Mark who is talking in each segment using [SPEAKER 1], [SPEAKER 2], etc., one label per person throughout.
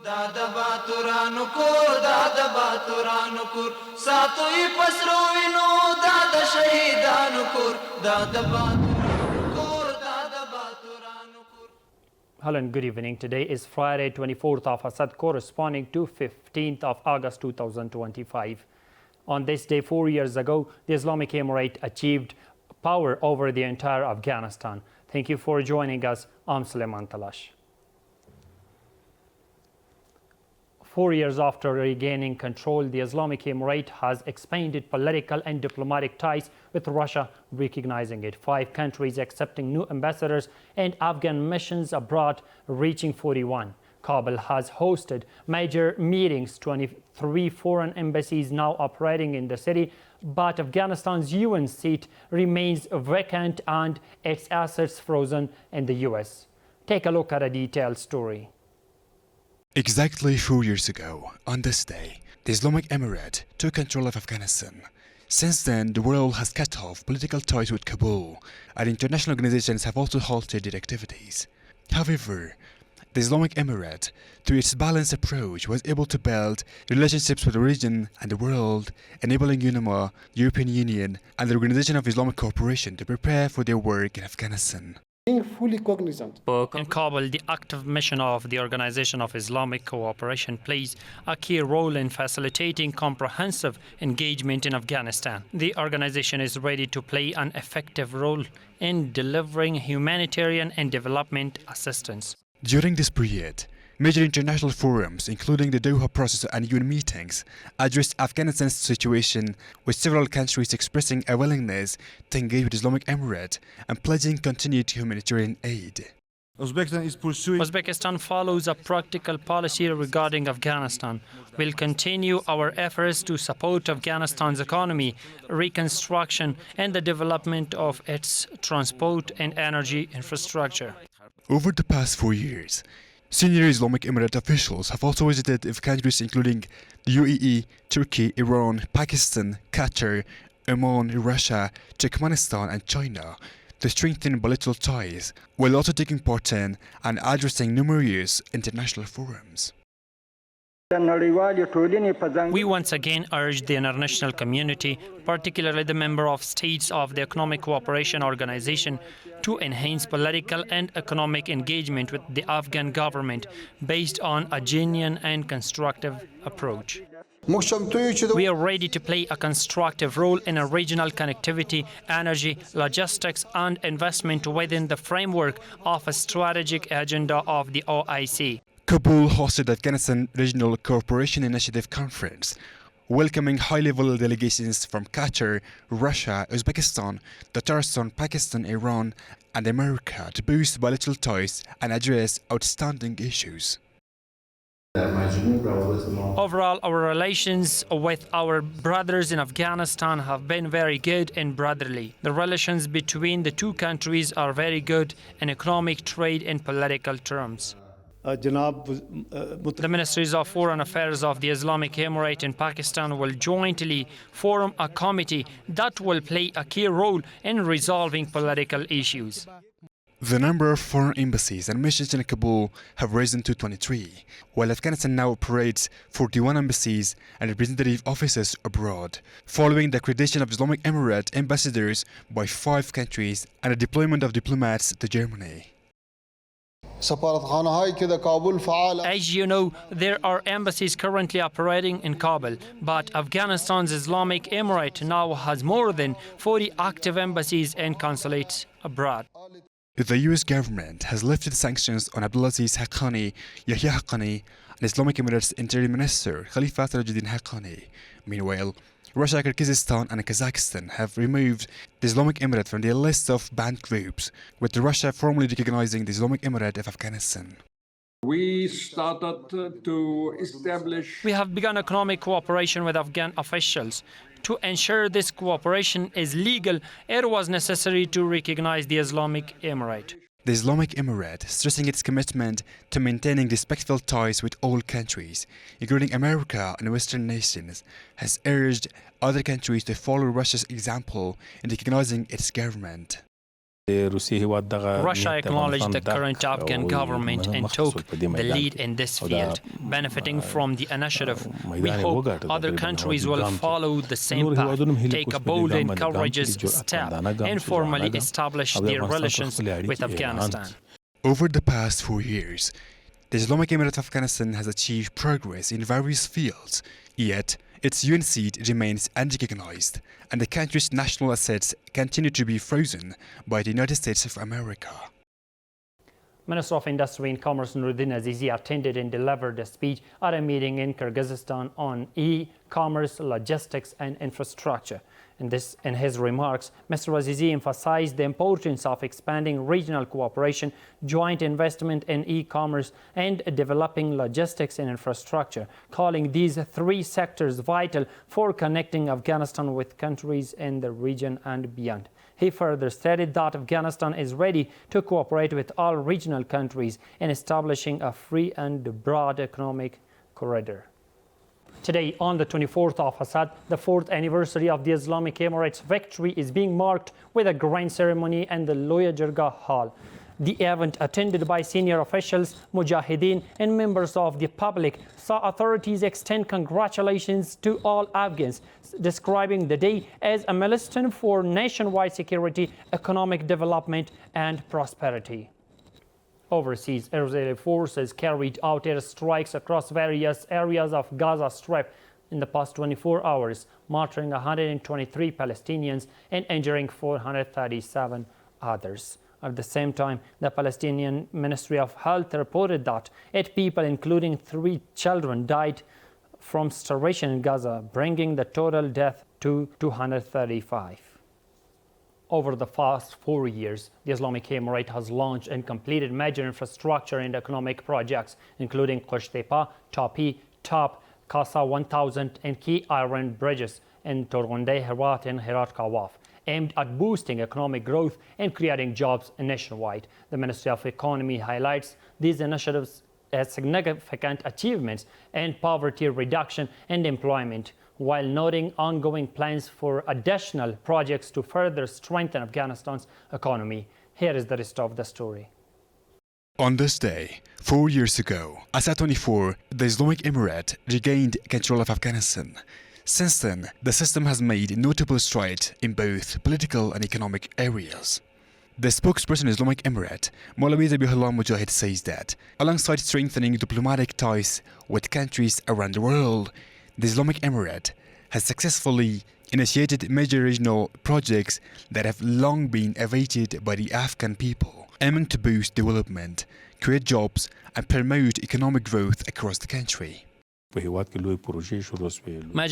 [SPEAKER 1] Hello and good evening. Today is Friday, 24th of Asad, corresponding to 15th of August 2025. On this day, 4 years ago, the Islamic Emirate achieved power over the entire Afghanistan. Thank you for joining us. I'm Suleiman Talash. 4 years after regaining control, the Islamic Emirate has expanded political and diplomatic ties with Russia, recognizing it. 5 countries accepting new ambassadors and Afghan missions abroad, reaching 41. Kabul has hosted major meetings, 23 foreign embassies now operating in the city, but Afghanistan's UN seat remains vacant and its assets frozen in the US. Take a look at a detailed story.
[SPEAKER 2] Exactly 4 years ago, on this day, the Islamic Emirate took control of Afghanistan. Since then, the world has cut off political ties with Kabul, and international organizations have also halted their activities. However, the Islamic Emirate, through its balanced approach, was able to build relationships with the region and the world, enabling UNAMA, the European Union, and the Organization of Islamic Cooperation to prepare for their work in Afghanistan.
[SPEAKER 3] Being fully cognizant.
[SPEAKER 1] In Kabul, the active mission of the Organization of Islamic Cooperation plays a key role in facilitating comprehensive engagement in Afghanistan. The organization is ready to play an effective role in delivering humanitarian and development assistance.
[SPEAKER 2] During this period, major international forums, including the Doha process and UN meetings, addressed Afghanistan's situation, with several countries expressing a willingness to engage with the Islamic Emirate and pledging continued humanitarian aid.
[SPEAKER 1] Uzbekistan follows a practical policy regarding Afghanistan. We'll continue our efforts to support Afghanistan's economy, reconstruction, and the development of its transport and energy infrastructure.
[SPEAKER 2] Over the past 4 years, senior Islamic Emirate officials have also visited countries including the UAE, Turkey, Iran, Pakistan, Qatar, Oman, Russia, Turkmenistan and China to strengthen bilateral ties, while also taking part in and addressing numerous international forums.
[SPEAKER 1] We once again urge the international community, particularly the member of states of the Economic Cooperation Organization, to enhance political and economic engagement with the Afghan government based on a genuine and constructive approach. We are ready to play a constructive role in a regional connectivity, energy, logistics and investment within the framework of a strategic agenda of the OIC.
[SPEAKER 2] Kabul hosted the Afghanistan Regional Cooperation Initiative Conference, welcoming high-level delegations from Qatar, Russia, Uzbekistan, Tatarstan, Pakistan, Iran, and America to boost bilateral ties and address outstanding issues.
[SPEAKER 1] Overall, our relations with our brothers in Afghanistan have been very good and brotherly. The relations between the two countries are very good in economic, trade, and political terms. The Ministries of Foreign Affairs of the Islamic Emirate and Pakistan will jointly form a committee that will play a key role in resolving political issues.
[SPEAKER 2] The number of foreign embassies and missions in Kabul have risen to 23, while Afghanistan now operates 41 embassies and representative offices abroad, following the accreditation of Islamic Emirate ambassadors by 5 countries and the deployment of diplomats to Germany.
[SPEAKER 1] As you know, there are embassies currently operating in Kabul, but Afghanistan's Islamic Emirate now has more than 40 active embassies and consulates abroad.
[SPEAKER 2] The US government has lifted sanctions on Abdulaziz Haqqani, Yahya Haqqani, and Islamic Emirates Interior Minister Khalifa Sirajuddin Haqqani. Meanwhile, Russia, Kyrgyzstan and Kazakhstan have removed the Islamic Emirate from their list of banned groups, with Russia formally recognizing the Islamic Emirate of Afghanistan.
[SPEAKER 4] We
[SPEAKER 1] have begun economic cooperation with Afghan officials. To ensure this cooperation is legal, it was necessary to recognize the Islamic Emirate.
[SPEAKER 2] The Islamic Emirate, stressing its commitment to maintaining respectful ties with all countries, including America and Western nations, has urged other countries to follow Russia's example in recognizing its government.
[SPEAKER 1] Russia acknowledged the current Afghan government and took the lead in this field. Benefiting from the initiative, we hope other countries will follow the same path, take a bold and courageous step, and formally establish their relations with Afghanistan.
[SPEAKER 2] Over the past 4 years, the Islamic Emirate of Afghanistan has achieved progress in various fields, yet its UN seat remains unrecognized, and the country's national assets continue to be frozen by the United States of America.
[SPEAKER 1] Minister of Industry and Commerce Nuruddin Azizi attended and delivered a speech at a meeting in Kyrgyzstan on e-commerce, logistics and infrastructure. In his remarks, Mr. Azizi emphasized the importance of expanding regional cooperation, joint investment in e-commerce and developing logistics and infrastructure, calling these three sectors vital for connecting Afghanistan with countries in the region and beyond. He further stated that Afghanistan is ready to cooperate with all regional countries in establishing a free and broad economic corridor. Today, on the 24th of Asad, the 4th anniversary of the Islamic Emirates' victory is being marked with a grand ceremony in the Loya Jirga Hall. The event, attended by senior officials, mujahideen and members of the public, saw authorities extend congratulations to all Afghans, describing the day as a milestone for nationwide security, economic development and prosperity. Overseas, Israeli forces carried out airstrikes across various areas of Gaza Strip in the past 24 hours, martyring 123 Palestinians and injuring 437 others. At the same time, the Palestinian Ministry of Health reported that 8 people, including 3 children, died from starvation in Gaza, bringing the total death to 235. Over the past 4 years, the Islamic Emirate has launched and completed major infrastructure and economic projects, including Qushtepa, Tapi, Top, Kasa 1000, and key iron bridges in Torgunde, Herat, and Herat Kawaf, aimed at boosting economic growth and creating jobs nationwide. The Ministry of Economy highlights these initiatives as significant achievements in poverty reduction and employment, while noting ongoing plans for additional projects to further strengthen Afghanistan's economy. Here is the rest of the story.
[SPEAKER 2] On this day, 4 years ago, Asad 24, the Islamic Emirate regained control of Afghanistan. Since then, the system has made notable strides in both political and economic areas. The spokesperson of Islamic Emirate, Maulvi Zabihullah Mujahid, says that alongside strengthening diplomatic ties with countries around the world, the Islamic Emirate has successfully initiated major regional projects that have long been awaited by the Afghan people, aiming to boost development, create jobs, and promote economic growth across the country.
[SPEAKER 1] Major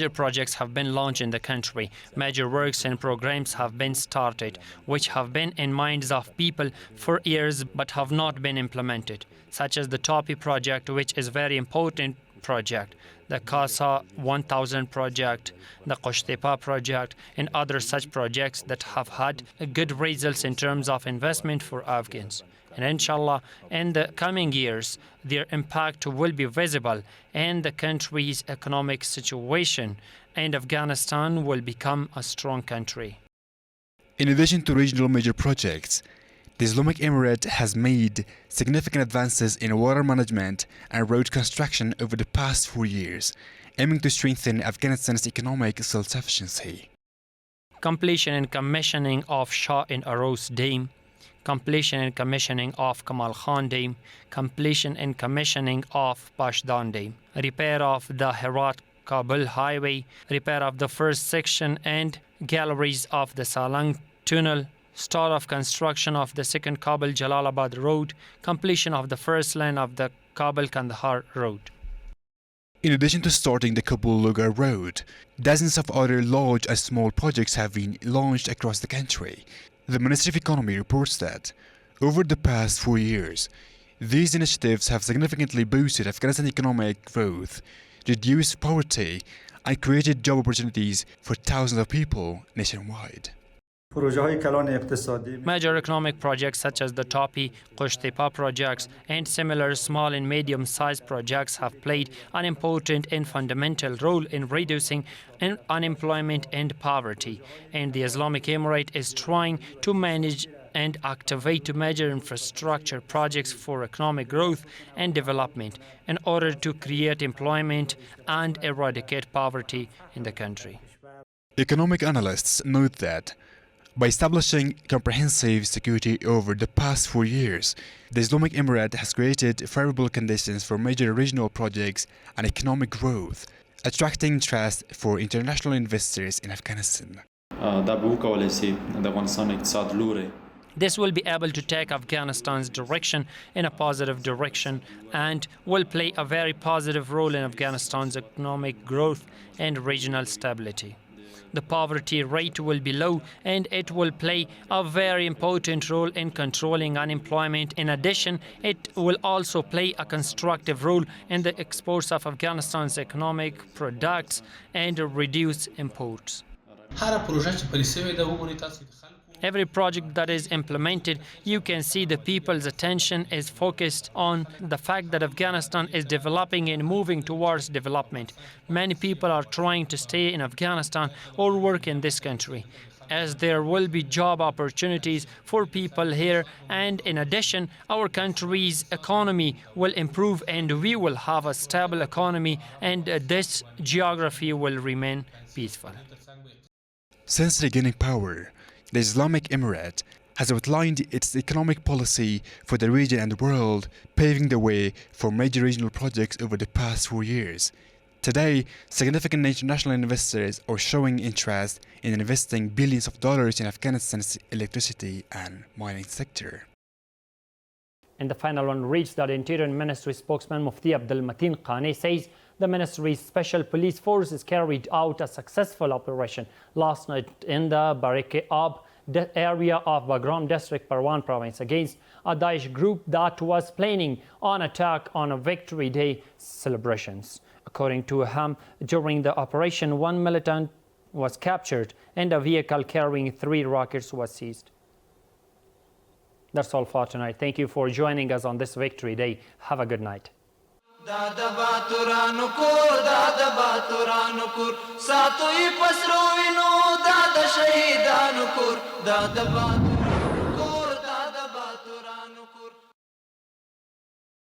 [SPEAKER 1] projects have been launched in the country. Major works and programs have been started, which have been in minds of people for years but have not been implemented, such as the Tapi project, which is a very important project, the Kasa 1000 project, the Qushtepa project, and other such projects that have had good results in terms of investment for Afghans. And inshallah, in the coming years, their impact will be visible in the country's economic situation, and Afghanistan will become a strong country.
[SPEAKER 2] In addition to regional major projects, the Islamic Emirate has made significant advances in water management and road construction over the past 4 years, aiming to strengthen Afghanistan's economic self-sufficiency.
[SPEAKER 1] Completion and commissioning of Shah in Aros Dam, completion and commissioning of Kamal Khan Dam, completion and commissioning of Pashto Dam, repair of the Herat-Kabul highway, repair of the first section and galleries of the Salang tunnel, start of construction of the second Kabul-Jalalabad road, completion of the first lane of the Kabul-Kandahar road.
[SPEAKER 2] In addition to starting the Kabul-Logar road, dozens of other large and small projects have been launched across the country. The Ministry of Economy reports that over the past 4 years, these initiatives have significantly boosted Afghanistan's economic growth, reduced poverty, and created job opportunities for thousands of people nationwide.
[SPEAKER 1] Major economic projects such as the Tapi, Qushtepa projects and similar small and medium-sized projects have played an important and fundamental role in reducing unemployment and poverty, and the Islamic Emirate is trying to manage and activate major infrastructure projects for economic growth and development in order to create employment and eradicate poverty in the country.
[SPEAKER 2] Economic analysts note that by establishing comprehensive security over the past 4 years, the Islamic Emirate has created favorable conditions for major regional projects and economic growth, attracting interest for international investors in Afghanistan.
[SPEAKER 1] This will be able to take Afghanistan's direction in a positive direction and will play a very positive role in Afghanistan's economic growth and regional stability. The poverty rate will be low and it will play a very important role in controlling unemployment. In addition, it will also play a constructive role in the exports of Afghanistan's economic products and reduce imports. Every project that is implemented, you can see the people's attention is focused on the fact that Afghanistan is developing and moving towards development. Many people are trying to stay in Afghanistan or work in this country, as there will be job opportunities for people here, and in addition, our country's economy will improve and we will have a stable economy, and this geography will remain peaceful.
[SPEAKER 2] Since regaining power, the Islamic Emirate has outlined its economic policy for the region and the world, paving the way for major regional projects over the past 4 years. Today, significant international investors are showing interest in investing billions of dollars in Afghanistan's electricity and mining sector.
[SPEAKER 1] And the final one reads that Interior Ministry spokesman Mufti Abdul Mateen Qani says the ministry's special police forces carried out a successful operation last night in the RTA area of Bagram district, Parwan province, against a Daesh group that was planning an attack on a Victory Day celebrations. According to him, during the operation, one militant was captured and a vehicle carrying 3 rockets was seized. That's all for tonight. Thank you for joining us on this Victory Day. Have a good night.
[SPEAKER 3] ساتوی پسرو وینو دا د شهیدانو کور دا د